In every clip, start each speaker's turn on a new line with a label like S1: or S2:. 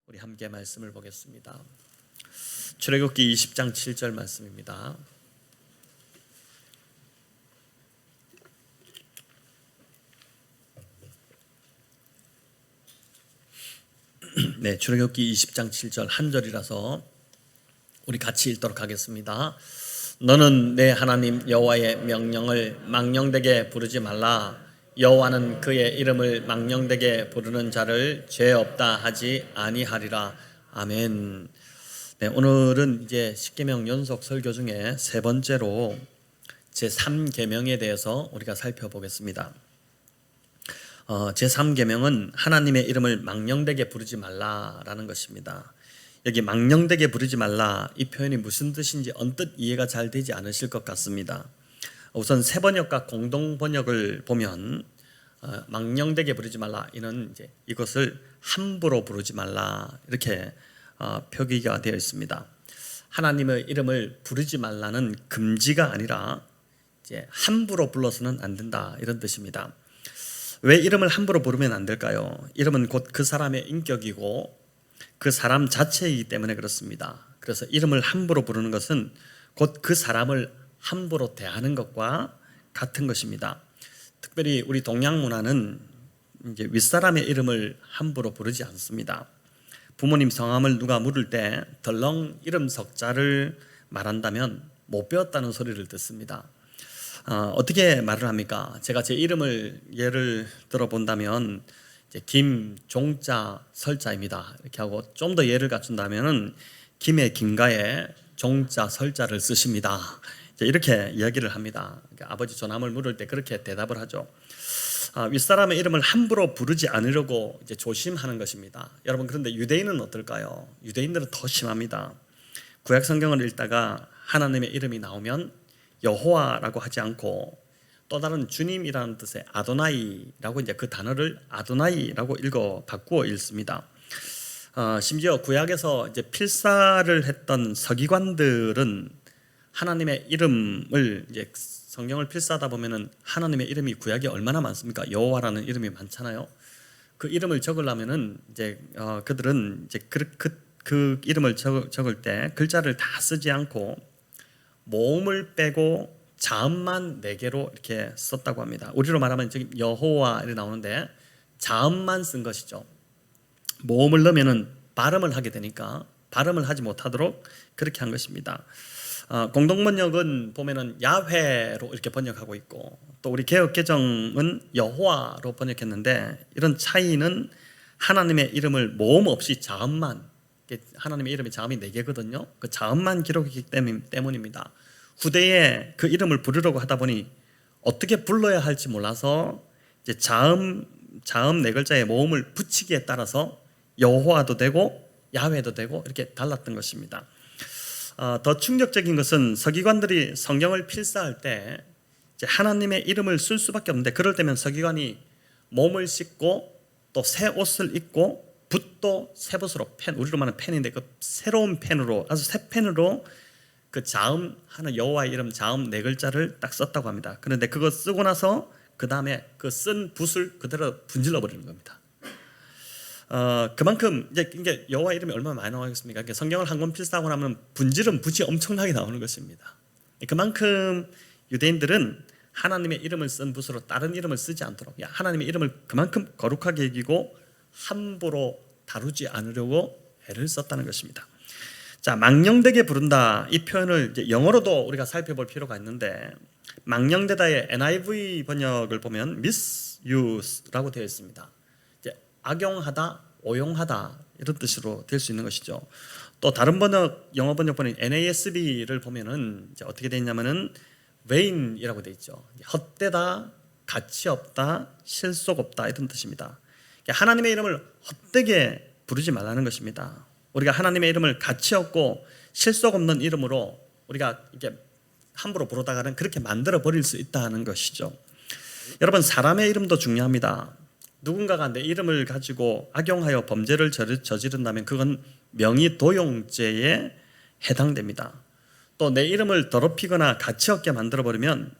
S1: 우리 함께 말씀을 보겠습니다. 출애굽기 20장 7절 말씀입니다. 네, 출애굽기 20장 7절 한 절이라서 우리 같이 읽도록 하겠습니다. 너는 내 하나님 여호와의 명령을 망령되게 부르지 말라. 여호와는 그의 이름을 망령되게 부르는 자를 죄 없다 하지 아니하리라. 아멘. 네, 오늘은 이제 십계명 연속 설교 중에 세 번째로 제3계명에 대해서 우리가 살펴보겠습니다. 제3계명은 하나님의 이름을 망령되게 부르지 말라라는 것입니다. 여기 망령되게 부르지 말라, 이 표현이 무슨 뜻인지 언뜻 이해가 잘 되지 않으실 것 같습니다. 우선 세번역과 공동번역을 보면 망령되게 부르지 말라, 이는 이제 이것을 함부로 부르지 말라, 이렇게 표기가 되어 있습니다. 하나님의 이름을 부르지 말라는 금지가 아니라 이제 함부로 불러서는 안 된다, 이런 뜻입니다. 왜 이름을 함부로 부르면 안 될까요? 이름은 곧 그 사람의 인격이고 그 사람 자체이기 때문에 그렇습니다. 그래서 이름을 함부로 부르는 것은 곧 그 사람을 함부로 대하는 것과 같은 것입니다. 특별히 우리 동양 문화는 이제 윗사람의 이름을 함부로 부르지 않습니다. 부모님 성함을 누가 물을 때 덜렁 이름 석자를 말한다면 못 배웠다는 소리를 듣습니다. 어떻게 말을 합니까? 제가 제 이름을 예를 들어본다면 이제 김종자 설자입니다, 이렇게 하고 좀 더 예를 갖춘다면은 김의 김가에 종자 설자를 쓰십니다, 이렇게 이야기를 합니다. 그러니까 아버지 조남을 물을 때 그렇게 대답을 하죠. 윗사람의 이름을 함부로 부르지 않으려고 이제 조심하는 것입니다. 여러분, 그런데 유대인은 어떨까요? 유대인들은 더 심합니다. 구약 성경을 읽다가 하나님의 이름이 나오면 여호와라고 하지 않고 또 다른 주님이라는 뜻의 아도나이라고 이제 그 단어를 아도나이라고 바꾸어 읽습니다. 심지어 구약에서 이제 필사를 했던 서기관들은 하나님의 이름을 이제 성경을 필사하다 보면은 하나님의 이름이 구약에 얼마나 많습니까? 여호와라는 이름이 많잖아요. 그 이름을 적으려면은 이제 그들은 이제 그 이름을 적을 때 글자를 다 쓰지 않고 모음을 빼고 자음만 4개로 이렇게 썼다고 합니다. 우리로 말하면 지금 여호와 이렇게 나오는데 자음만 쓴 것이죠. 모음을 넣으면은 발음을 하게 되니까 발음을 하지 못하도록 그렇게 한 것입니다. 공동번역은 보면은 야훼로 이렇게 번역하고 있고 또 우리 개역개정은 여호와로 번역했는데 이런 차이는 하나님의 이름을 모음 없이 자음만, 하나님의 이름이 자음이 4개거든요. 그 자음만 기록했기 때문입니다. 후대에 그 이름을 부르려고 하다 보니 어떻게 불러야 할지 몰라서 이제 자음 4글자의 모음을 붙이기에 따라서 여호와도 되고 야훼도 되고 이렇게 달랐던 것입니다. 더 충격적인 것은 서기관들이 성경을 필사할 때 이제 하나님의 이름을 쓸 수밖에 없는데 그럴 때면 서기관이 몸을 씻고 또 새 옷을 입고 붓도 새 붓으로 우리로 말하는 펜인데 그 새로운 펜으로, 아주 새 펜으로 그 자음 하는 여호와의 이름 자음 4글자를 딱 썼다고 합니다. 그런데 그거 쓰고 나서 그 다음에 그 쓴 붓을 그대로 분질러 버리는 겁니다. 그만큼 이제 여호와 이름이 얼마나 많이 나오겠습니까? 성경을 한 권 필사하고 나면 분질은 붓이 엄청나게 나오는 것입니다. 그만큼 유대인들은 하나님의 이름을 쓴 붓으로 다른 이름을 쓰지 않도록 하나님의 이름을 그만큼 거룩하게 여기고 함부로 다루지 않으려고 애를 썼다는 것입니다. 자, 망령되게 부른다, 이 표현을 이제 영어로도 우리가 살펴볼 필요가 있는데 망령되다의 NIV 번역을 보면 misuse라고 되어 있습니다. 이제 악용하다, 오용하다 이런 뜻으로 될 수 있는 것이죠. 또 다른 번역, 영어 번역 보면 NASB를 보면은 이제 어떻게 되어 있냐면은 vain이라고 되어 있죠. 헛되다, 가치 없다, 실속 없다 이런 뜻입니다. 하나님의 이름을 헛되게 부르지 말라는 것입니다. 우리가 하나님의 이름을 가치 없고 실속 없는 이름으로 우리가 이렇게 함부로 부르다가는 그렇게 만들어 버릴 수 있다는 것이죠. 여러분, 사람의 이름도 중요합니다. 누군가가 내 이름을 가지고 악용하여 범죄를 저지른다면 그건 명의도용죄에 해당됩니다. 또 내 이름을 더럽히거나 가치 없게 만들어 버리면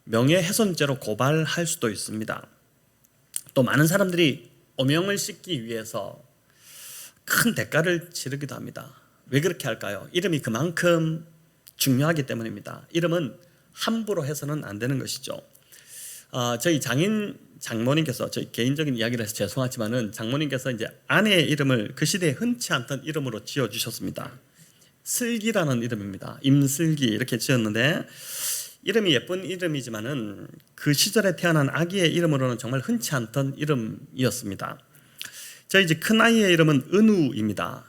S1: 명예훼손죄로 고발할 수도 있습니다. 또 많은 사람들이 오명을 씻기 위해서 큰 대가를 치르기도 합니다. 왜 그렇게 할까요? 이름이 그만큼 중요하기 때문입니다. 이름은 함부로 해서는 안 되는 것이죠. 저희 장모님께서, 저희 개인적인 이야기를 해서 죄송하지만은 장모님께서 이제 아내의 이름을 그 시대에 흔치 않던 이름으로 지어주셨습니다. 슬기라는 이름입니다. 임슬기 이렇게 지었는데, 이름이 예쁜 이름이지만은 그 시절에 태어난 아기의 이름으로는 정말 흔치 않던 이름이었습니다. 저희 집 큰아이의 이름은 은우입니다.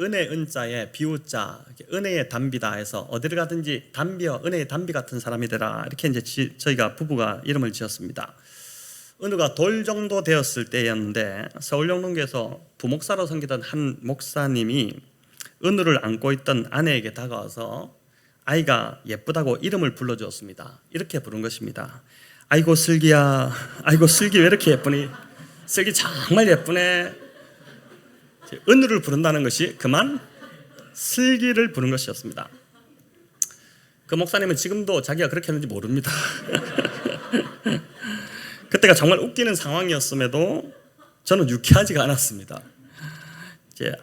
S1: 은혜 은자에 비우자, 은혜의 담비다 해서 어디를 가든지 담비여 은혜의 담비 같은 사람이 되라, 이렇게 이제 저희가 부부가 이름을 지었습니다. 은우가 돌 정도 되었을 때였는데, 서울영동교에서 부목사로 섬기던 한 목사님이 은우를 안고 있던 아내에게 다가와서 아이가 예쁘다고 이름을 불러주었습니다. 이렇게 부른 것입니다. 아이고 슬기야, 아이고 슬기 왜 이렇게 예쁘니? 슬기 정말 예쁘네. 은우를 부른다는 것이 그만 슬기를 부른 것이었습니다. 그 목사님은 지금도 자기가 그렇게 했는지 모릅니다. 그때가 정말 웃기는 상황이었음에도 저는 유쾌하지가 않았습니다.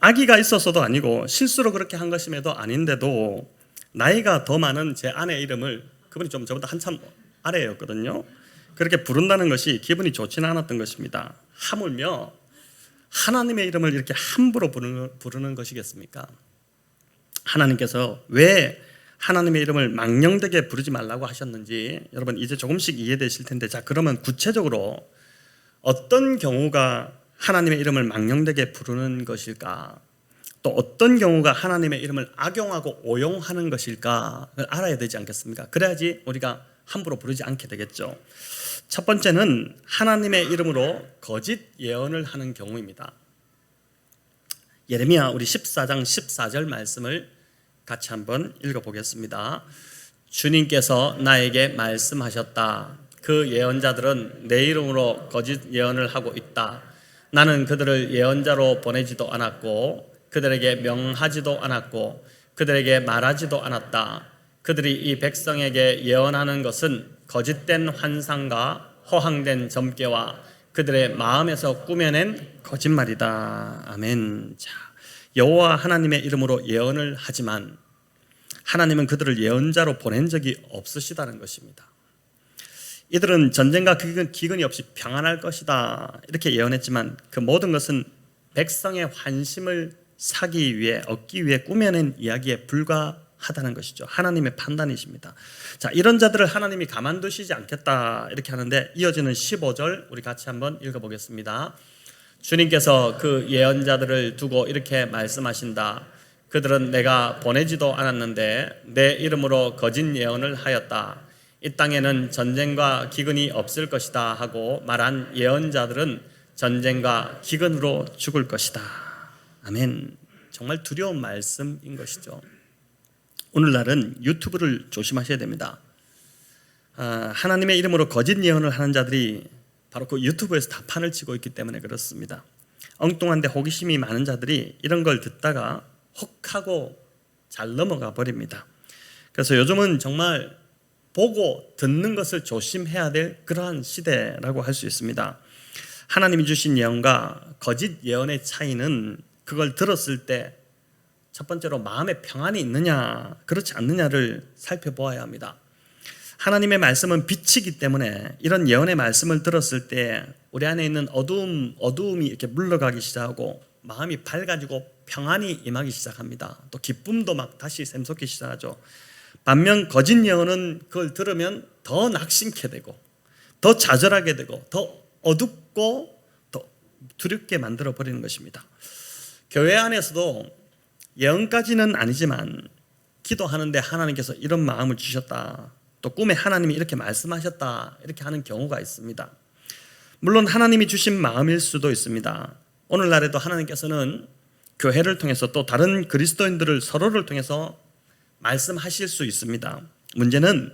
S1: 아기가 있었어도 아니고 실수로 그렇게 한 것임에도 아닌데도 나이가 더 많은 제 아내의 이름을, 그분이 좀 저보다 한참 아래였거든요, 그렇게 부른다는 것이 기분이 좋지는 않았던 것입니다. 하물며 하나님의 이름을 이렇게 함부로 부르는 것이겠습니까? 하나님께서 왜 하나님의 이름을 망령되게 부르지 말라고 하셨는지 여러분 이제 조금씩 이해되실 텐데, 자 그러면 구체적으로 어떤 경우가 하나님의 이름을 망령되게 부르는 것일까? 또 어떤 경우가 하나님의 이름을 악용하고 오용하는 것일까? 를 알아야 되지 않겠습니까? 그래야지 우리가 함부로 부르지 않게 되겠죠. 첫 번째는 하나님의 이름으로 거짓 예언을 하는 경우입니다. 예레미야 우리 14장 14절 말씀을 같이 한번 읽어보겠습니다. 주님께서 나에게 말씀하셨다. 그 예언자들은 내 이름으로 거짓 예언을 하고 있다. 나는 그들을 예언자로 보내지도 않았고 그들에게 명하지도 않았고 그들에게 말하지도 않았다. 그들이 이 백성에게 예언하는 것은 거짓된 환상과 허황된 점괘와 그들의 마음에서 꾸며낸 거짓말이다. 아멘. 자, 여호와 하나님의 이름으로 예언을 하지만 하나님은 그들을 예언자로 보낸 적이 없으시다는 것입니다. 이들은 전쟁과 기근이 없이 평안할 것이다 이렇게 예언했지만 그 모든 것은 백성의 환심을 사기 위해, 얻기 위해 꾸며낸 이야기에 불과하다는 것이죠. 하나님의 판단이십니다. 자, 이런 자들을 하나님이 가만두시지 않겠다 이렇게 하는데, 이어지는 15절 우리 같이 한번 읽어보겠습니다. 주님께서 그 예언자들을 두고 이렇게 말씀하신다. 그들은 내가 보내지도 않았는데 내 이름으로 거짓 예언을 하였다. 이 땅에는 전쟁과 기근이 없을 것이다 하고 말한 예언자들은 전쟁과 기근으로 죽을 것이다. 아멘. 정말 두려운 말씀인 것이죠. 오늘날은 유튜브를 조심하셔야 됩니다. 하나님의 이름으로 거짓 예언을 하는 자들이 바로 그 유튜브에서 다 판을 치고 있기 때문에 그렇습니다. 엉뚱한데 호기심이 많은 자들이 이런 걸 듣다가 혹하고 잘 넘어가 버립니다. 그래서 요즘은 정말 보고 듣는 것을 조심해야 될 그러한 시대라고 할 수 있습니다. 하나님이 주신 예언과 거짓 예언의 차이는 그걸 들었을 때 첫 번째로 마음의 평안이 있느냐 그렇지 않느냐를 살펴보아야 합니다. 하나님의 말씀은 빛이기 때문에 이런 예언의 말씀을 들었을 때 우리 안에 있는 어두움이 이렇게 물러가기 시작하고 마음이 밝아지고 평안이 임하기 시작합니다. 또 기쁨도 막 다시 샘솟기 시작하죠. 반면 거짓 예언은 그걸 들으면 더 낙심케 되고 더 좌절하게 되고 더 어둡고 더 두렵게 만들어 버리는 것입니다. 교회 안에서도 예언까지는 아니지만 기도하는데 하나님께서 이런 마음을 주셨다, 또 꿈에 하나님이 이렇게 말씀하셨다 이렇게 하는 경우가 있습니다. 물론 하나님이 주신 마음일 수도 있습니다. 오늘날에도 하나님께서는 교회를 통해서 또 다른 그리스도인들을 서로를 통해서 말씀하실 수 있습니다. 문제는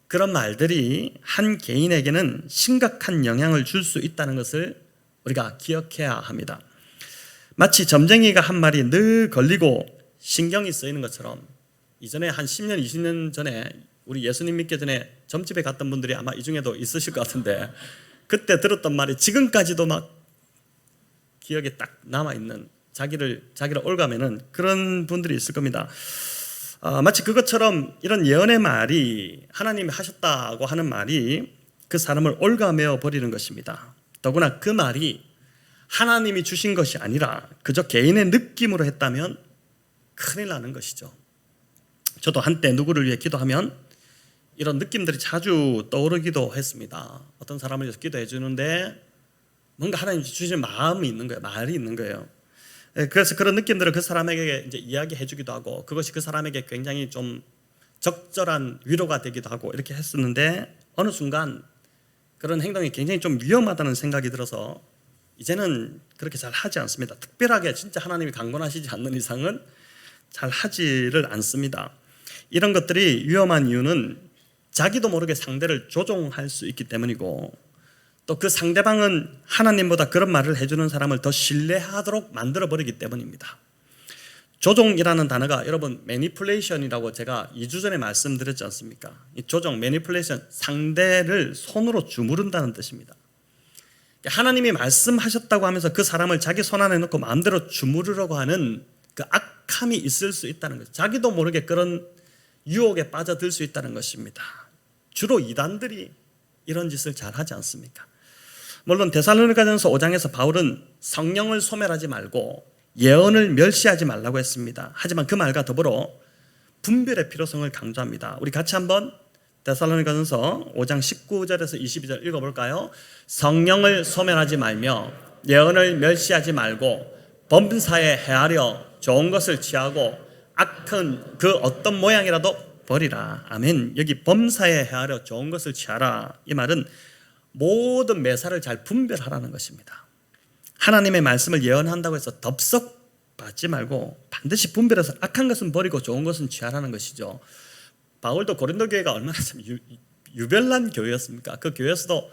S1: 그런 말들이 한 개인에게는 심각한 영향을 줄 수 있다는 것을 우리가 기억해야 합니다. 마치 점쟁이가 한 말이 늘 걸리고 신경이 쓰이는 것처럼, 이전에 한 10년, 20년 전에 우리 예수님 믿기 전에 점집에 갔던 분들이 아마 이 중에도 있으실 것 같은데, 그때 들었던 말이 지금까지도 막 기억에 딱 남아있는, 자기를 올가매는 그런 분들이 있을 겁니다. 마치 그것처럼 이런 예언의 말이 하나님이 하셨다고 하는 말이 그 사람을 올가매어 버리는 것입니다. 더구나 그 말이 하나님이 주신 것이 아니라 그저 개인의 느낌으로 했다면 큰일 나는 것이죠. 저도 한때 누구를 위해 기도하면 이런 느낌들이 자주 떠오르기도 했습니다. 어떤 사람을 위해서 기도해 주는데 뭔가 하나님이 주신 마음이 있는 거예요. 말이 있는 거예요. 그래서 그런 느낌들을 그 사람에게 이제 이야기해 주기도 하고 그것이 그 사람에게 굉장히 좀 적절한 위로가 되기도 하고 이렇게 했었는데 어느 순간 그런 행동이 굉장히 좀 위험하다는 생각이 들어서 이제는 그렇게 잘 하지 않습니다. 특별하게 진짜 하나님이 강권하시지 않는 이상은 잘 하지를 않습니다. 이런 것들이 위험한 이유는 자기도 모르게 상대를 조종할 수 있기 때문이고 또 그 상대방은 하나님보다 그런 말을 해주는 사람을 더 신뢰하도록 만들어버리기 때문입니다. 조종이라는 단어가 여러분 매니플레이션이라고 제가 2주 전에 말씀드렸지 않습니까? 이 조종, 매니플레이션, 상대를 손으로 주무른다는 뜻입니다. 하나님이 말씀하셨다고 하면서 그 사람을 자기 손 안에 넣고 마음대로 주무르려고 하는 그 악함이 있을 수 있다는 거죠. 자기도 모르게 그런 유혹에 빠져들 수 있다는 것입니다. 주로 이단들이 이런 짓을 잘 하지 않습니까? 물론 데살로니가전서 5장에서 바울은 성령을 소멸하지 말고 예언을 멸시하지 말라고 했습니다. 하지만 그 말과 더불어 분별의 필요성을 강조합니다. 우리 같이 한번 데살로니가전서 5장 19절에서 22절 읽어볼까요? 성령을 소멸하지 말며 예언을 멸시하지 말고 범사에 헤아려 좋은 것을 취하고 악한 그 어떤 모양이라도 버리라. 아멘. 여기 범사에 헤아려 좋은 것을 취하라. 이 말은 모든 매사를 잘 분별하라는 것입니다. 하나님의 말씀을 예언한다고 해서 덥석 받지 말고 반드시 분별해서 악한 것은 버리고 좋은 것은 취하라는 것이죠. 바울도 고린도 교회가 얼마나 참 유별난 교회였습니까? 그 교회에서도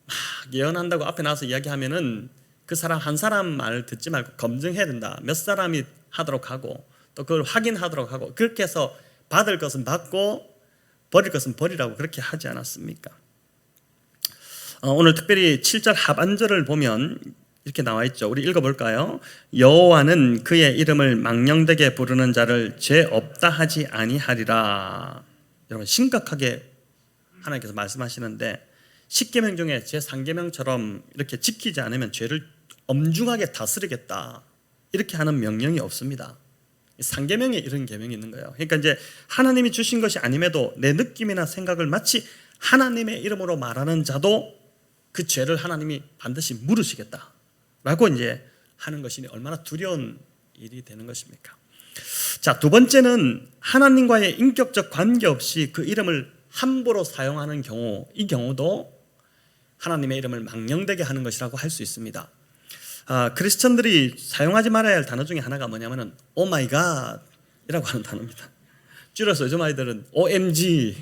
S1: 막 예언한다고 앞에 나와서 이야기하면은 그 사람 한 사람 말을 듣지 말고 검증해야 된다. 몇 사람이 하도록 하고 또 그걸 확인하도록 하고 그렇게 해서 받을 것은 받고 버릴 것은 버리라고 그렇게 하지 않았습니까? 오늘 특별히 7절 하반절을 보면 이렇게 나와 있죠. 우리 읽어볼까요? 여호와는 그의 이름을 망령되게 부르는 자를 죄 없다 하지 아니하리라. 여러분 심각하게 하나님께서 말씀하시는데 10계명 중에 제 3계명처럼 이렇게 지키지 않으면 죄를 엄중하게 다스리겠다 이렇게 하는 명령이 없습니다. 3계명에 이런 계명이 있는 거예요. 그러니까 이제 하나님이 주신 것이 아님에도 내 느낌이나 생각을 마치 하나님의 이름으로 말하는 자도 그 죄를 하나님이 반드시 물으시겠다 라고 이제 하는 것이 얼마나 두려운 일이 되는 것입니까? 자, 두 번째는 하나님과의 인격적 관계없이 그 이름을 함부로 사용하는 경우, 이 경우도 하나님의 이름을 망령되게 하는 것이라고 할 수 있습니다. 크리스천들이 사용하지 말아야 할 단어 중에 하나가 뭐냐면은 오 마이 갓 이라고 하는 단어입니다. 줄여서 요즘 아이들은 OMG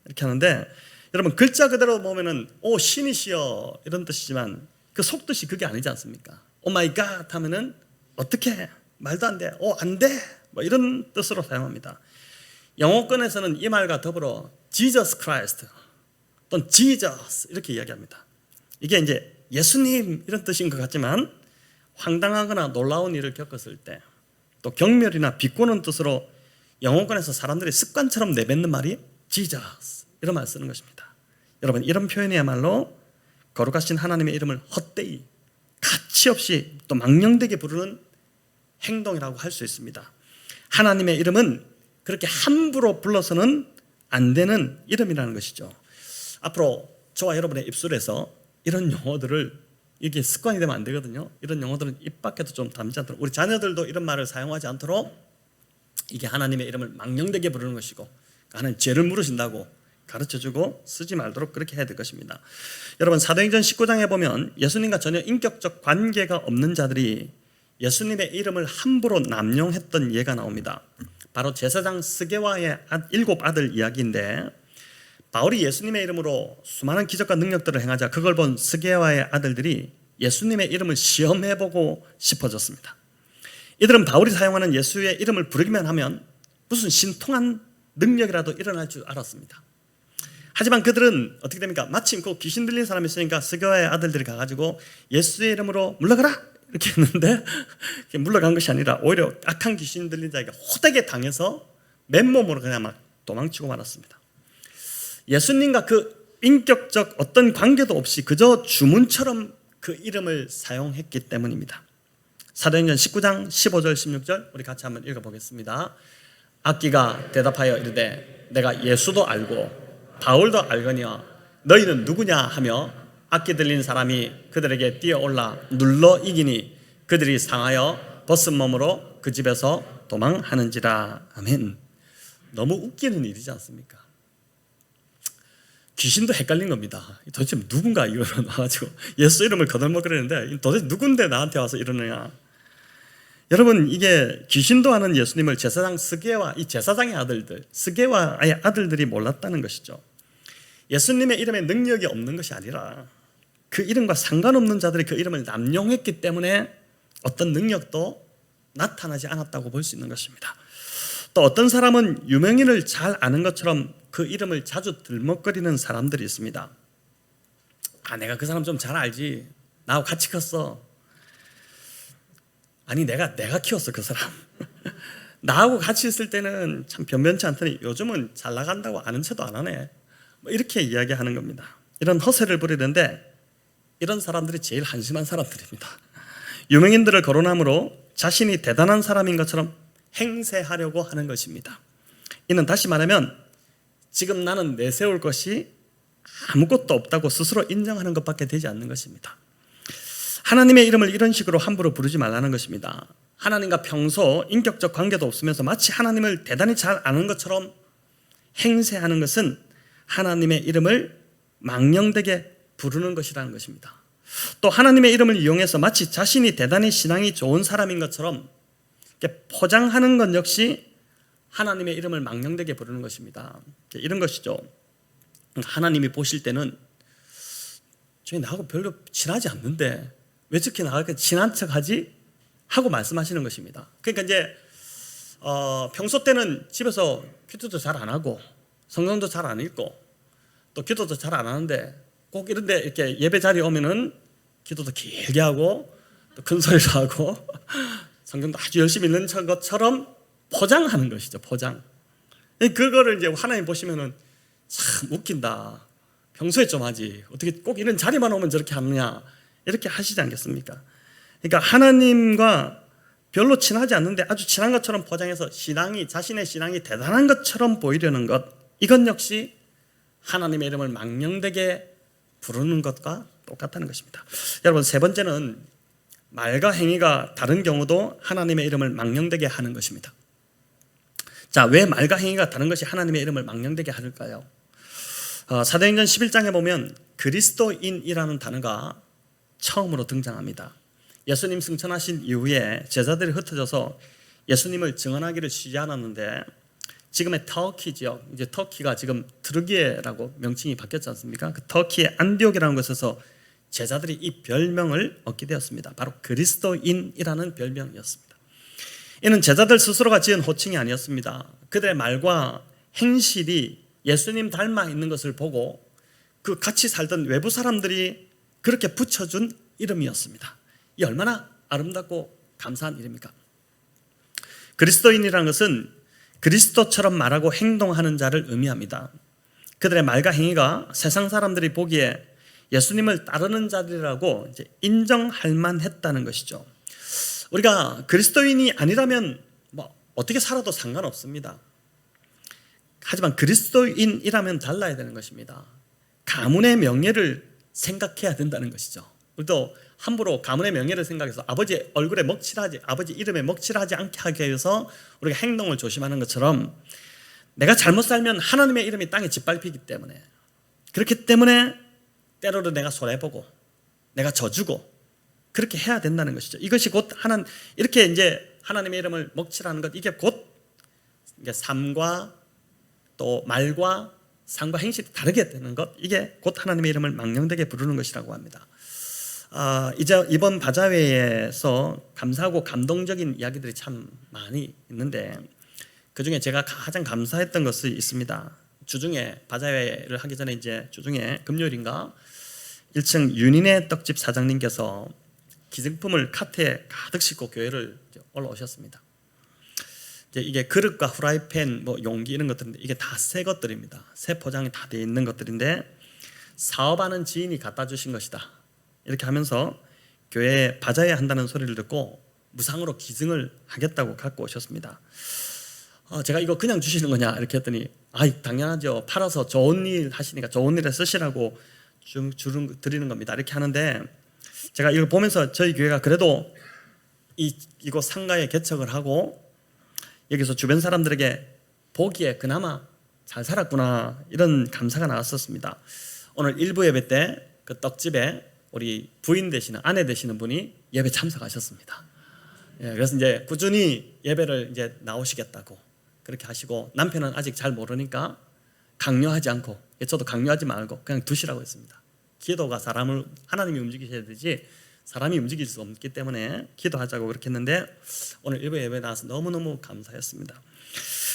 S1: 이렇게 하는데 여러분 글자 그대로 보면은 오 신이시여 이런 뜻이지만 그 속뜻이 그게 아니지 않습니까? 오 마이 갓 하면은 어떻게 말도 안 돼, 오 안 돼 뭐 이런 뜻으로 사용합니다. 영어권에서는 이 말과 더불어 Jesus Christ 또는 Jesus 이렇게 이야기합니다. 이게 이제 예수님 이런 뜻인 것 같지만 황당하거나 놀라운 일을 겪었을 때 또 경멸이나 비꼬는 뜻으로 영어권에서 사람들이 습관처럼 내뱉는 말이 Jesus 이런 말 쓰는 것입니다. 여러분 이런 표현이야말로 거룩하신 하나님의 이름을 헛되이 가치없이 또 망령되게 부르는 행동이라고 할 수 있습니다. 하나님의 이름은 그렇게 함부로 불러서는 안 되는 이름이라는 것이죠. 앞으로 저와 여러분의 입술에서 이런 용어들을 이게 습관이 되면 안 되거든요. 이런 용어들은 입 밖에도 좀 담지 않도록 우리 자녀들도 이런 말을 사용하지 않도록 이게 하나님의 이름을 망령되게 부르는 것이고 하나님 죄를 물으신다고 가르쳐주고 쓰지 말도록 그렇게 해야 될 것입니다. 여러분 사도행전 19장에 보면 예수님과 전혀 인격적 관계가 없는 자들이 예수님의 이름을 함부로 남용했던 예가 나옵니다. 바로 제사장 스게와의 7 아들 이야기인데 바울이 예수님의 이름으로 수많은 기적과 능력들을 행하자 그걸 본 스게와의 아들들이 예수님의 이름을 시험해보고 싶어졌습니다. 이들은 바울이 사용하는 예수의 이름을 부르기만 하면 무슨 신통한 능력이라도 일어날 줄 알았습니다. 하지만 그들은 어떻게 됩니까? 마침 그 귀신 들린 사람이 있으니까 스게와의 아들들이 가가지고 예수의 이름으로 물러가라 이렇게 했는데 물러간 것이 아니라 오히려 악한 귀신 들린 자에게 호되게 당해서 맨몸으로 그냥 막 도망치고 말았습니다. 예수님과 그 인격적 어떤 관계도 없이 그저 주문처럼 그 이름을 사용했기 때문입니다. 사도행전 19장 15절 16절 우리 같이 한번 읽어보겠습니다. 악기가 대답하여 이르되 내가 예수도 알고 바울도 알거니와 너희는 누구냐 하며 악기 들린 사람이 그들에게 뛰어올라 눌러 이기니 그들이 상하여 벗은 몸으로 그 집에서 도망하는지라. 아멘. 너무 웃기는 일이지 않습니까? 귀신도 헷갈린 겁니다. 도대체 누군가 이걸 와가지고 예수 이름을 거들먹거리는데 도대체 누군데 나한테 와서 이러느냐. 여러분, 이게 귀신도 아는 예수님을 제사장 스게와 이 제사장의 아들들, 스게와 아예 아들들이 몰랐다는 것이죠. 예수님의 이름에 능력이 없는 것이 아니라 그 이름과 상관없는 자들이 그 이름을 남용했기 때문에 어떤 능력도 나타나지 않았다고 볼 수 있는 것입니다. 또 어떤 사람은 유명인을 잘 아는 것처럼 그 이름을 자주 들먹거리는 사람들이 있습니다. 내가 그 사람 좀 잘 알지. 나하고 같이 컸어. 아니 내가 키웠어 그 사람. 나하고 같이 있을 때는 참 변변치 않더니 요즘은 잘 나간다고 아는 체도 안 하네. 이렇게 이야기하는 겁니다. 이런 허세를 부리는데 이런 사람들이 제일 한심한 사람들입니다. 유명인들을 거론함으로 자신이 대단한 사람인 것처럼 행세하려고 하는 것입니다. 이는 다시 말하면 지금 나는 내세울 것이 아무것도 없다고 스스로 인정하는 것밖에 되지 않는 것입니다. 하나님의 이름을 이런 식으로 함부로 부르지 말라는 것입니다. 하나님과 평소 인격적 관계도 없으면서 마치 하나님을 대단히 잘 아는 것처럼 행세하는 것은 하나님의 이름을 망령되게 부르는 것이라는 것입니다. 또 하나님의 이름을 이용해서 마치 자신이 대단히 신앙이 좋은 사람인 것처럼 포장하는 것 역시 하나님의 이름을 망령되게 부르는 것입니다. 이런 것이죠. 하나님이 보실 때는 저희 나하고 별로 친하지 않는데 왜 저렇게 나하고 친한 척하지? 하고 말씀하시는 것입니다. 그러니까 이제 평소 때는 집에서 기도도 잘 안 하고 성경도 잘 안 읽고 또 기도도 잘 안 하는데 꼭 이런데 이렇게 예배 자리에 오면은 기도도 길게 하고 또 큰 소리로 하고 성경도 아주 열심히 읽는 것처럼 포장하는 것이죠. 포장. 그거를 이제 하나님 보시면은 참 웃긴다. 평소에 좀 하지. 어떻게 꼭 이런 자리만 오면 저렇게 하느냐. 이렇게 하시지 않겠습니까? 그러니까 하나님과 별로 친하지 않는데 아주 친한 것처럼 포장해서 자신의 신앙이 대단한 것처럼 보이려는 것, 이것 역시 하나님의 이름을 망령되게 부르는 것과 똑같다는 것입니다. 여러분, 세 번째는 말과 행위가 다른 경우도 하나님의 이름을 망령되게 하는 것입니다. 자, 왜 말과 행위가 다른 것이 하나님의 이름을 망령되게 할까요? 사도행전 11장에 보면 그리스도인이라는 단어가 처음으로 등장합니다. 예수님 승천하신 이후에 제자들이 흩어져서 예수님을 증언하기를 쉬지 않았는데 지금의 터키 지역, 이제 터키가 지금 트르기에라고 명칭이 바뀌었지 않습니까? 그 터키의 안디옥이라는 곳에서 제자들이 이 별명을 얻게 되었습니다. 바로 그리스도인이라는 별명이었습니다. 이는 제자들 스스로가 지은 호칭이 아니었습니다. 그들의 말과 행실이 예수님 닮아 있는 것을 보고 그 같이 살던 외부 사람들이 그렇게 붙여준 이름이었습니다. 이 얼마나 아름답고 감사한 일입니까? 그리스도인이라는 것은 그리스도처럼 말하고 행동하는 자를 의미합니다. 그들의 말과 행위가 세상 사람들이 보기에 예수님을 따르는 자들이라고 이제 인정할 만했다는 것이죠. 우리가 그리스도인이 아니라면 어떻게 살아도 상관없습니다. 하지만 그리스도인이라면 달라야 되는 것입니다. 가문의 명예를 생각해야 된다는 것이죠. 우리도 함부로 가문의 명예를 생각해서 아버지 얼굴에 아버지 이름에 먹칠하지 않게 하기 위해서 우리가 행동을 조심하는 것처럼 내가 잘못 살면 하나님의 이름이 땅에 짓밟히기 때문에, 그렇기 때문에 때로는 내가 손해보고 내가 져주고 그렇게 해야 된다는 것이죠. 이것이 곧 이렇게 이제 하나님의 이름을 먹칠하는 것, 이게 곧 삶과 또 말과 삶과 행실이 다르게 되는 것, 이게 곧 하나님의 이름을 망령되게 부르는 것이라고 합니다. 이제 이번 바자회에서 감사하고 감동적인 이야기들이 참 많이 있는데 그 중에 제가 가장 감사했던 것이 있습니다. 주중에 바자회를 하기 전에 이제 주중에 금요일인가 1층 윤인의 떡집 사장님께서 기증품을 카트에 가득 싣고 교회를 올라오셨습니다. 이제 이게 그릇과 후라이팬, 뭐 용기 이런 것들인데 이게 다 새 것들입니다. 새 포장이 다 되어 있는 것들인데 사업하는 지인이 갖다 주신 것이다. 이렇게 하면서 교회에 바자회야 한다는 소리를 듣고 무상으로 기증을 하겠다고 갖고 오셨습니다. 제가 이거 그냥 주시는 거냐 이렇게 했더니 당연하죠. 팔아서 좋은 일 하시니까 좋은 일에 쓰시라고 드리는 겁니다. 이렇게 하는데 제가 이걸 보면서 저희 교회가 그래도 이곳 상가에 개척을 하고 여기서 주변 사람들에게 보기에 그나마 잘 살았구나 이런 감사가 나왔었습니다. 오늘 일부 예배 때 그 떡집에 우리 부인 되시는 아내 되시는 분이 예배 참석하셨습니다. 그래서 이제 꾸준히 예배를 이제 나오시겠다고 그렇게 하시고 남편은 아직 잘 모르니까 강요하지 않고 저도 강요하지 말고 그냥 두시라고 했습니다. 기도가 사람을 하나님이 움직이셔야 되지 사람이 움직일 수 없기 때문에 기도하자고 그렇게 했는데 오늘 일부 예배에 나와서 너무너무 감사했습니다.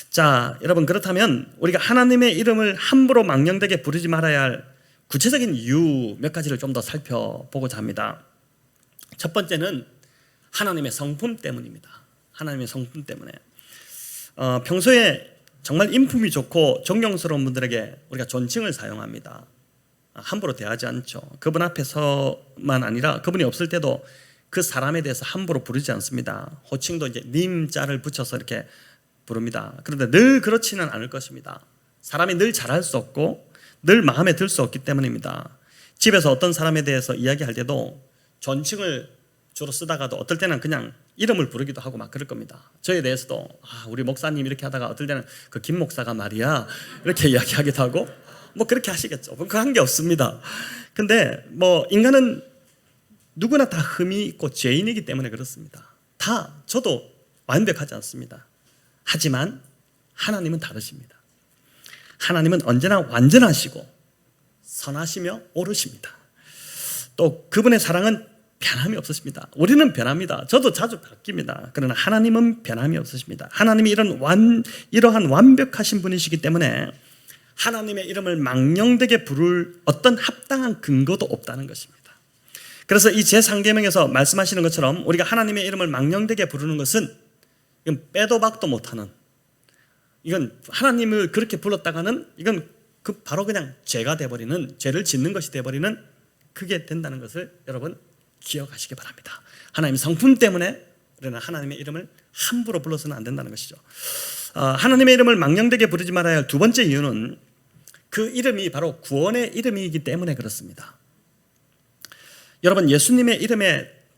S1: 자, 여러분 그렇다면 우리가 하나님의 이름을 함부로 망령되게 부르지 말아야 할 구체적인 이유 몇 가지를 좀 더 살펴보고자 합니다. 첫 번째는 하나님의 성품 때문입니다. 하나님의 성품 때문에 평소에 정말 인품이 좋고 존경스러운 분들에게 우리가 존칭을 사용합니다. 함부로 대하지 않죠. 그분 앞에서만 아니라 그분이 없을 때도 그 사람에 대해서 함부로 부르지 않습니다. 호칭도 이제 님 자를 붙여서 이렇게 부릅니다. 그런데 늘 그렇지는 않을 것입니다. 사람이 늘 잘할 수 없고 늘 마음에 들 수 없기 때문입니다. 집에서 어떤 사람에 대해서 이야기할 때도 존칭을 주로 쓰다가도 어떨 때는 그냥 이름을 부르기도 하고 막 그럴 겁니다. 저에 대해서도 우리 목사님 이렇게 하다가 어떨 때는 그 김 목사가 말이야 이렇게 이야기하기도 하고 뭐 그렇게 하시겠죠. 그 한 게 없습니다. 근데 뭐 인간은 누구나 다 흠이 있고 죄인이기 때문에 그렇습니다. 다 저도 완벽하지 않습니다. 하지만 하나님은 다르십니다. 하나님은 언제나 완전하시고 선하시며 옳으십니다. 또 그분의 사랑은 변함이 없으십니다. 우리는 변합니다. 저도 자주 바뀝니다. 그러나 하나님은 변함이 없으십니다. 하나님이 이러한 완벽하신 분이시기 때문에 하나님의 이름을 망령되게 부를 어떤 합당한 근거도 없다는 것입니다. 그래서 이 제3계명에서 말씀하시는 것처럼 우리가 하나님의 이름을 망령되게 부르는 것은 이건 빼도 박도 못하는, 이건 하나님을 그렇게 불렀다가는 이건 바로 그냥 죄가 돼버리는, 죄를 짓는 것이 돼버리는 그게 된다는 것을 여러분 기억하시기 바랍니다. 하나님의 성품 때문에 우리는 하나님의 이름을 함부로 불러서는 안 된다는 것이죠. 하나님의 이름을 망령되게 부르지 말아야 할 두 번째 이유는 그 이름이 바로 구원의 이름이기 때문에 그렇습니다. 여러분, 예수님의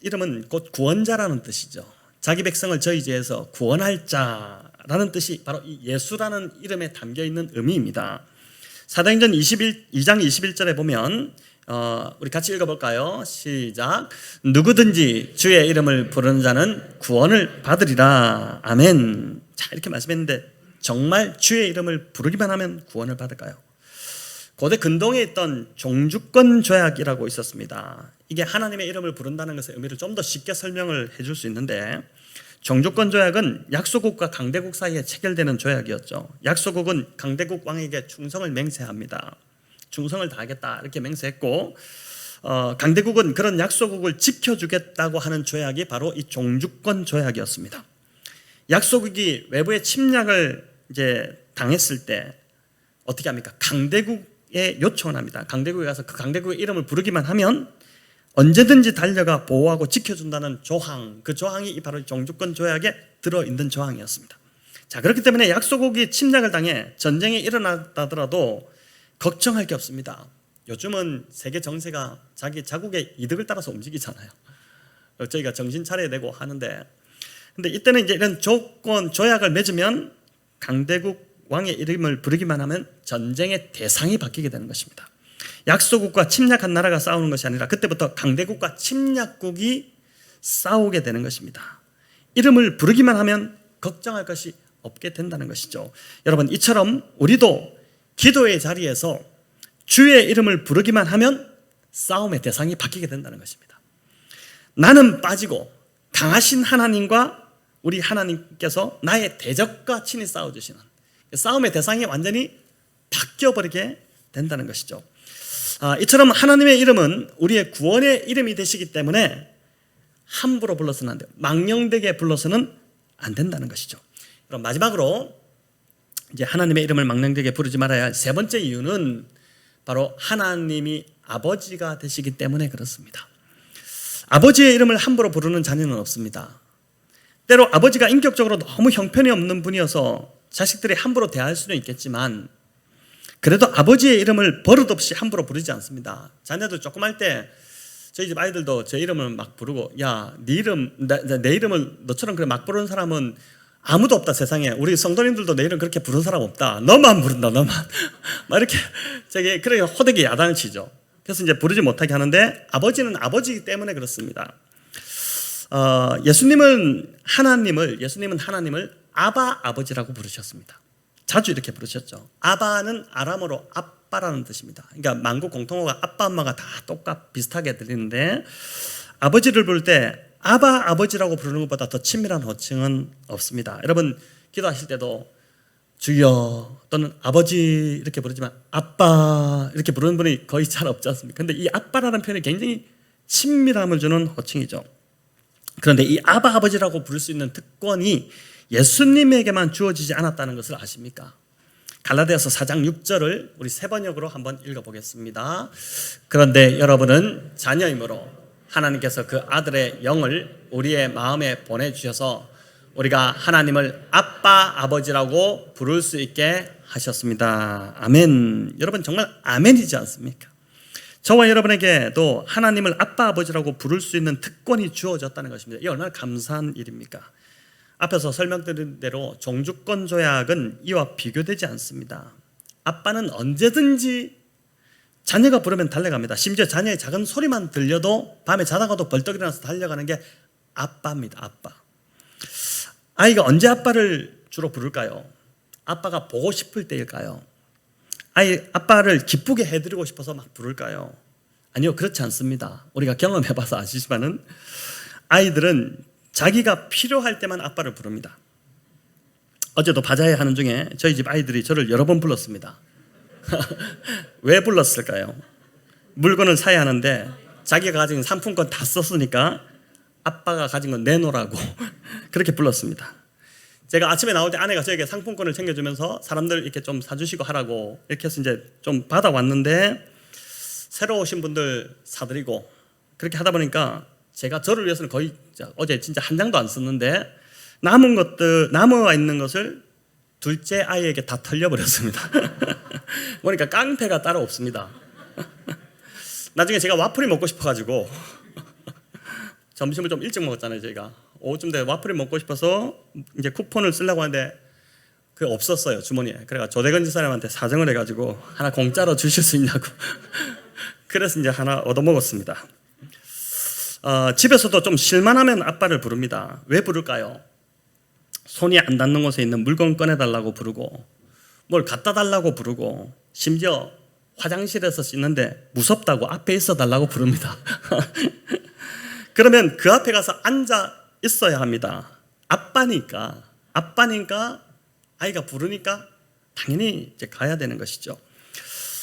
S1: 이름은 곧 구원자라는 뜻이죠. 자기 백성을 저희 죄에서 구원할 자라는 뜻이 바로 이 예수라는 이름에 담겨있는 의미입니다. 사도행전 2장 21절에 보면 우리 같이 읽어볼까요? 시작. 누구든지 주의 이름을 부르는 자는 구원을 받으리라. 아멘. 자, 이렇게 말씀했는데 정말 주의 이름을 부르기만 하면 구원을 받을까요? 고대 근동에 있던 종주권 조약이라고 있었습니다. 이게 하나님의 이름을 부른다는 것의 의미를 좀 더 쉽게 설명을 해줄 수 있는데, 종주권 조약은 약소국과 강대국 사이에 체결되는 조약이었죠. 약소국은 강대국 왕에게 충성을 맹세합니다. 충성을 다하겠다 이렇게 맹세했고, 강대국은 그런 약소국을 지켜주겠다고 하는 조약이 바로 이 종주권 조약이었습니다. 약소국이 외부의 침략을 이제 당했을 때 어떻게 합니까? 강대국에 요청을 합니다. 강대국에 가서 그 강대국의 이름을 부르기만 하면 언제든지 달려가 보호하고 지켜준다는 조항, 그 조항이 바로 종주권 조약에 들어있는 조항이었습니다. 자, 그렇기 때문에 약소국이 침략을 당해 전쟁이 일어났다더라도 걱정할 게 없습니다. 요즘은 세계 정세가 자기 자국의 이득을 따라서 움직이잖아요. 저희가 정신 차려야 되고 하는데, 근데 이때는 이제 이런 조약을 맺으면 강대국 왕의 이름을 부르기만 하면 전쟁의 대상이 바뀌게 되는 것입니다. 약소국과 침략한 나라가 싸우는 것이 아니라 그때부터 강대국과 침략국이 싸우게 되는 것입니다. 이름을 부르기만 하면 걱정할 것이 없게 된다는 것이죠. 여러분, 이처럼 우리도 기도의 자리에서 주의 이름을 부르기만 하면 싸움의 대상이 바뀌게 된다는 것입니다. 나는 빠지고 강하신 하나님과 우리 하나님께서 나의 대적과 친히 싸워주시는 싸움의 대상이 완전히 바뀌어버리게 된다는 것이죠. 이처럼 하나님의 이름은 우리의 구원의 이름이 되시기 때문에 함부로 불러서는 안 돼요. 망령되게 불러서는 안 된다는 것이죠. 그럼 마지막으로 이제 하나님의 이름을 망령되게 부르지 말아야 할 세 번째 이유는 바로 하나님이 아버지가 되시기 때문에 그렇습니다. 아버지의 이름을 함부로 부르는 자녀는 없습니다. 때로 아버지가 인격적으로 너무 형편이 없는 분이어서 자식들이 함부로 대할 수는 있겠지만 그래도 아버지의 이름을 버릇없이 함부로 부르지 않습니다. 자녀들 조금 할 때 저희 집 아이들도 제 이름을 막 부르고 야, 네 이름, 내 이름을 너처럼 그래 막 부르는 사람은 아무도 없다 세상에. 우리 성도님들도 내 이름 그렇게 부르는 사람 없다. 너만 부른다 너만. 막 이렇게 저기 그래 호되게 야단을 치죠. 그래서 이제 부르지 못하게 하는데 아버지는 아버지이기 때문에 그렇습니다. 예수님은 하나님을 아바 아버지라고 부르셨습니다. 자주 이렇게 부르셨죠. 아바는 아람어로 아빠라는 뜻입니다. 그러니까 만국 공통어가 아빠 엄마가 다 비슷하게 들리는데 아버지를 부를 때 아바 아버지라고 부르는 것보다 더 친밀한 호칭은 없습니다. 여러분 기도하실 때도 주여 또는 아버지 이렇게 부르지만 아빠 이렇게 부르는 분이 거의 잘 없지 않습니까? 그런데 이 아빠라는 표현이 굉장히 친밀함을 주는 호칭이죠. 그런데 이 아바 아버지라고 부를 수 있는 특권이 예수님에게만 주어지지 않았다는 것을 아십니까? 갈라디아서 4장 6절을 우리 세 번역으로 한번 읽어보겠습니다. 그런데 여러분은 자녀이므로 하나님께서 그 아들의 영을 우리의 마음에 보내주셔서 우리가 하나님을 아빠 아버지라고 부를 수 있게 하셨습니다. 아멘. 여러분 정말 아멘이지 않습니까? 저와 여러분에게도 하나님을 아빠 아버지라고 부를 수 있는 특권이 주어졌다는 것입니다. 이게 얼마나 감사한 일입니까? 앞에서 설명드린 대로 종주권 조약은 이와 비교되지 않습니다. 아빠는 언제든지 자녀가 부르면 달려갑니다. 심지어 자녀의 작은 소리만 들려도 밤에 자다가도 벌떡 일어나서 달려가는 게 아빠입니다. 아빠. 아이가 언제 아빠를 주로 부를까요? 아빠가 보고 싶을 때일까요? 아빠를 기쁘게 해드리고 싶어서 막 부를까요? 아니요, 그렇지 않습니다. 우리가 경험해봐서 아시지만은 아이들은 자기가 필요할 때만 아빠를 부릅니다. 어제도 바자회 하는 중에 저희 집 아이들이 저를 여러 번 불렀습니다. 왜 불렀을까요? 물건을 사야 하는데 자기가 가진 상품권 다 썼으니까 아빠가 가진 건 내놓으라고 그렇게 불렀습니다. 제가 아침에 나올 때 아내가 저에게 상품권을 챙겨주면서 사람들 이렇게 좀 사주시고 하라고 이렇게 해서 이제 좀 받아왔는데 새로 오신 분들 사드리고 그렇게 하다 보니까 제가 저를 위해서는 거의 어제 진짜 한 장도 안 썼는데 남아 있는 것을 둘째 아이에게 다 털려버렸습니다. 보니까 깡패가 따로 없습니다. 나중에 제가 와플이 먹고 싶어가지고 점심을 좀 일찍 먹었잖아요. 저희가 오후쯤 돼 와플이 먹고 싶어서 이제 쿠폰을 쓰려고 하는데 그게 없었어요 주머니에. 그래가 조대건지 사람한테 사정을 해가지고 하나 공짜로 주실 수 있냐고 그래서 이제 하나 얻어먹었습니다. 집에서도 좀 실만하면 아빠를 부릅니다. 왜 부를까요? 손이 안 닿는 곳에 있는 물건 꺼내달라고 부르고 뭘 갖다 달라고 부르고 심지어 화장실에서 씻는데 무섭다고 앞에 있어 달라고 부릅니다. 그러면 그 앞에 가서 앉아 있어야 합니다. 아빠니까 아이가 부르니까 당연히 이제 가야 되는 것이죠.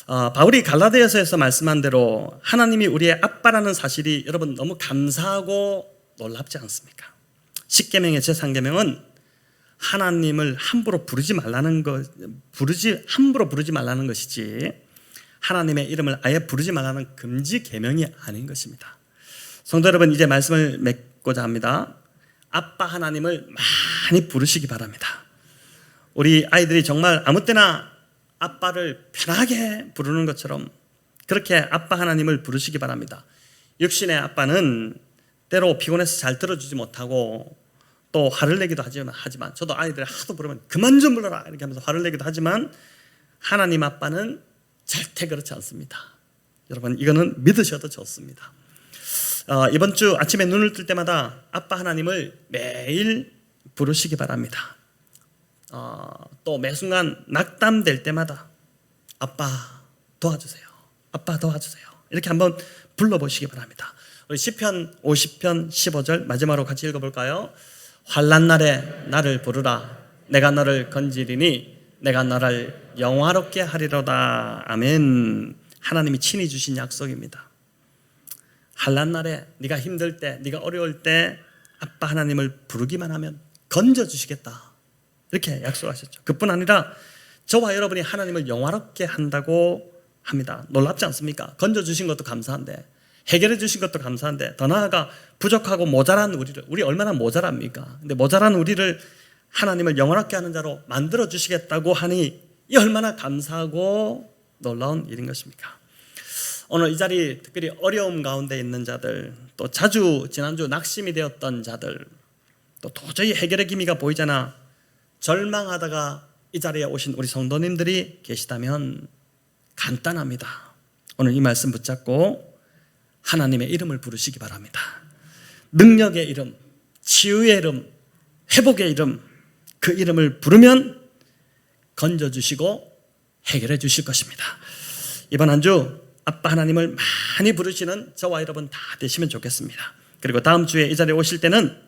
S1: 바울이 갈라디아서에서 말씀한 대로 하나님이 우리의 아빠라는 사실이 여러분 너무 감사하고 놀랍지 않습니까? 10계명의 제3계명은 하나님을 함부로 부르지 말라는 것이지 하나님의 이름을 아예 부르지 말라는 금지 계명이 아닌 것입니다. 성도 여러분, 이제 말씀을 맺고자 합니다. 아빠 하나님을 많이 부르시기 바랍니다. 우리 아이들이 정말 아무 때나 아빠를 편하게 부르는 것처럼 그렇게 아빠 하나님을 부르시기 바랍니다. 육신의 아빠는 때로 피곤해서 잘 들어주지 못하고 또 화를 내기도 하지만 저도 아이들 하도 부르면 그만 좀 불러라 이렇게 하면서 화를 내기도 하지만 하나님 아빠는 절대 그렇지 않습니다. 여러분 이거는 믿으셔도 좋습니다. 이번 주 아침에 눈을 뜰 때마다 아빠 하나님을 매일 부르시기 바랍니다. 또 매 순간 낙담될 때마다 아빠 도와주세요. 아빠 도와주세요. 이렇게 한번 불러보시기 바랍니다. 우리 시편 50편 15절 마지막으로 같이 읽어볼까요? 환난 날에 나를 부르라. 내가 너를 건지리니 내가 너를 영화롭게 하리로다. 아멘. 하나님이 친히 주신 약속입니다. 환난 날에 네가 힘들 때, 네가 어려울 때 아빠 하나님을 부르기만 하면 건져주시겠다, 이렇게 약속하셨죠. 그뿐 아니라 저와 여러분이 하나님을 영화롭게 한다고 합니다. 놀랍지 않습니까? 건져주신 것도 감사한데, 해결해 주신 것도 감사한데, 더 나아가 부족하고 모자란 우리 얼마나 모자랍니까? 근데 모자란 우리를 하나님을 영원하게 하는 자로 만들어 주시겠다고 하니 이 얼마나 감사하고 놀라운 일인 것입니까? 오늘 이 자리 특별히 어려움 가운데 있는 자들, 또 지난주 낙심이 되었던 자들, 또 도저히 해결의 기미가 보이잖아 절망하다가 이 자리에 오신 우리 성도님들이 계시다면 간단합니다. 오늘 이 말씀 붙잡고 하나님의 이름을 부르시기 바랍니다. 능력의 이름, 치유의 이름, 회복의 이름, 그 이름을 부르면 건져주시고 해결해 주실 것입니다. 이번 한 주 아빠 하나님을 많이 부르시는 저와 여러분 다 되시면 좋겠습니다. 그리고 다음 주에 이 자리에 오실 때는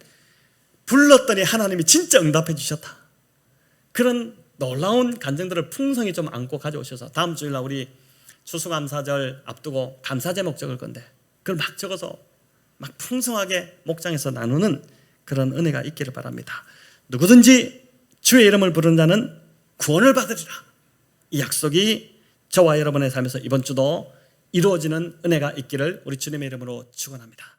S1: 불렀더니 하나님이 진짜 응답해 주셨다, 그런 놀라운 간증들을 풍성히 좀 안고 가져오셔서 다음 주일날 우리 추수감사절 앞두고 감사 제목 적을 건데 그걸 막 적어서 막 풍성하게 목장에서 나누는 그런 은혜가 있기를 바랍니다. 누구든지 주의 이름을 부르는 자는 구원을 받으리라, 이 약속이 저와 여러분의 삶에서 이번 주도 이루어지는 은혜가 있기를 우리 주님의 이름으로 축원합니다.